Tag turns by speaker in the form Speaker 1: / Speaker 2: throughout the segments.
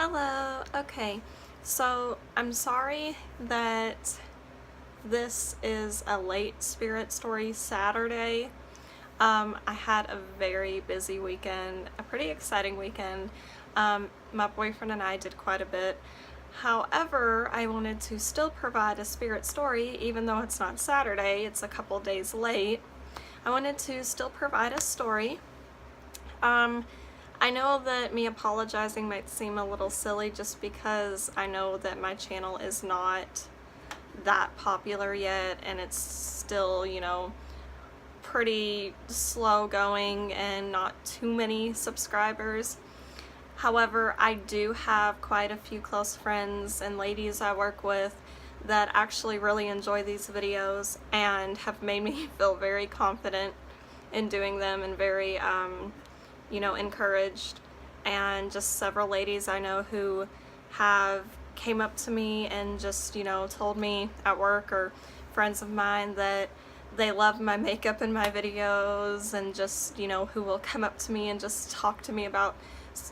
Speaker 1: Hello. Okay, so I'm sorry that this is a late Spirit Story Saturday. I had a very busy weekend, a pretty exciting weekend. My boyfriend and I did quite a bit. However, I wanted to still provide a spirit story, even though it's not Saturday, it's a couple days late. I wanted to still provide a story. I know that me apologizing might seem a little silly just because I know that my channel is not that popular yet and it's still, pretty slow going and not too many subscribers. However, I do have quite a few close friends and ladies I work with that actually really enjoy these videos and have made me feel very confident in doing them and very encouraged. And just several ladies I know who have came up to me and just, told me at work, or friends of mine, that they love my makeup in my videos, and just, who will come up to me and just talk to me about,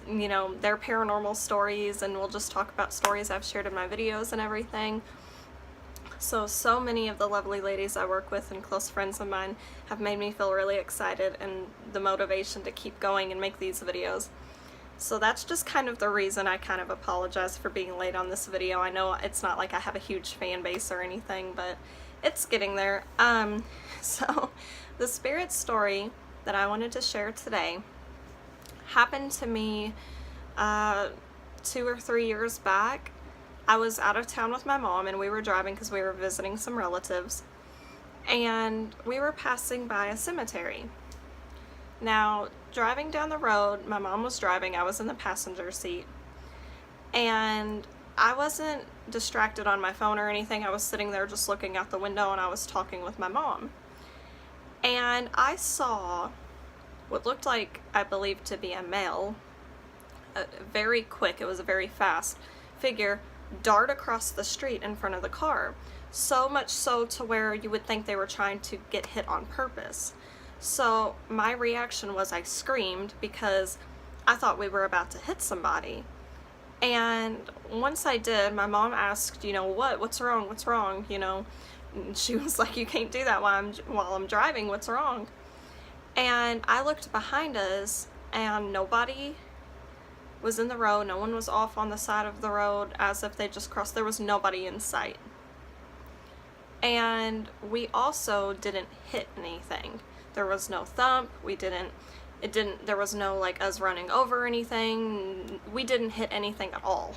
Speaker 1: their paranormal stories, and we'll just talk about stories I've shared in my videos and everything. So many of the lovely ladies I work with and close friends of mine have made me feel really excited and the motivation to keep going and make these videos. So that's just kind of the reason I kind of apologize for being late on this video. I know it's not like I have a huge fan base or anything, but it's getting there. So the spirit story that I wanted to share today happened to me 2 or 3 years back. I was out of town with my mom and we were driving because we were visiting some relatives, and we were passing by a cemetery. Now, driving down the road, my mom was driving, I was in the passenger seat, and I wasn't distracted on my phone or anything. I was sitting there just looking out the window and I was talking with my mom. And I saw what looked like, I believe to be a male, very quick, it was a very fast figure, dart across the street in front of the car. So much so to where you would think they were trying to get hit on purpose. So my reaction was I screamed because I thought we were about to hit somebody. And once I did, my mom asked, what's wrong? And she was like, you can't do that while I'm driving, what's wrong? And I looked behind us and nobody was in the road. No one was off on the side of the road as if they just crossed. There was nobody in sight. And we also didn't hit anything. There was no thump. There was no like us running over anything. We didn't hit anything at all.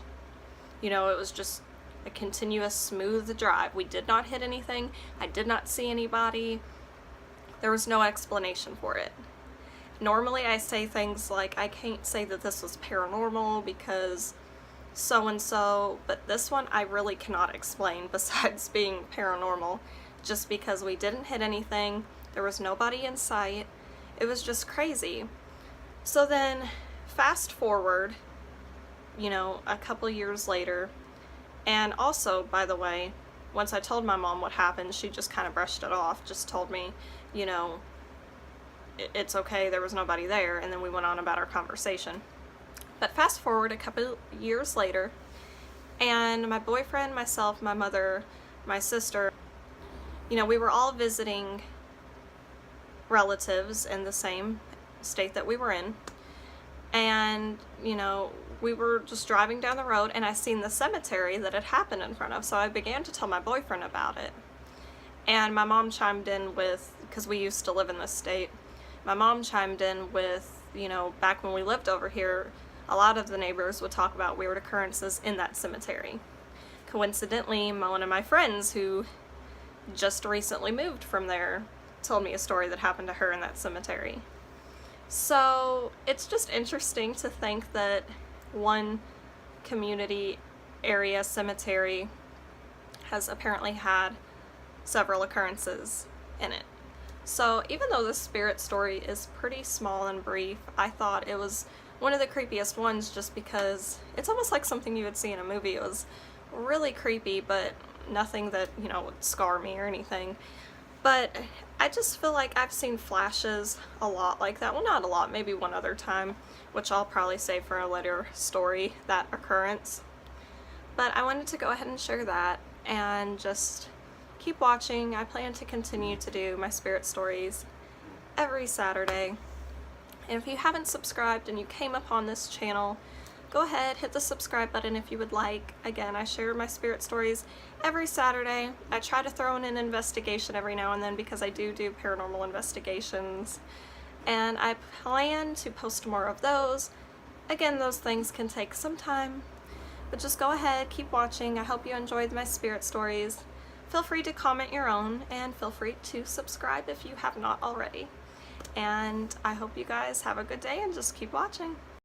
Speaker 1: It was just a continuous smooth drive. We did not hit anything. I did not see anybody. There was no explanation for it. Normally I say things like, I can't say that this was paranormal because so-and-so, but this one I really cannot explain besides being paranormal, just because we didn't hit anything, there was nobody in sight, it was just crazy. So then, fast forward, a couple years later, and also, by the way, once I told my mom what happened, she just kind of brushed it off, just told me, it's okay, there was nobody there, and then we went on about our conversation. But fast forward a couple years later, and my boyfriend, myself, my mother, my sister, we were all visiting relatives in the same state that we were in, and we were just driving down the road and I seen the cemetery that it happened in front of, so I began to tell my boyfriend about it. And my mom chimed in with, because we used to live in this state, my mom chimed in with, back when we lived over here, a lot of the neighbors would talk about weird occurrences in that cemetery. Coincidentally, one of my friends who just recently moved from there told me a story that happened to her in that cemetery. So it's just interesting to think that one community area cemetery has apparently had several occurrences in it. So even though the spirit story is pretty small and brief, I thought it was one of the creepiest ones just because it's almost like something you would see in a movie. It was really creepy, but nothing that, would scar me or anything. But I just feel like I've seen flashes a lot like that. Well, not a lot, maybe one other time, which I'll probably save for a later story, that occurrence. But I wanted to go ahead and share that and just keep watching. I plan to continue to do my spirit stories every Saturday. And if you haven't subscribed and you came upon this channel, go ahead, hit the subscribe button if you would like. Again, I share my spirit stories every Saturday. I try to throw in an investigation every now and then because I do paranormal investigations. And I plan to post more of those. Again, those things can take some time, but just go ahead, keep watching. I hope you enjoyed my spirit stories. Feel free to comment your own, and feel free to subscribe if you have not already. And I hope you guys have a good day and just keep watching.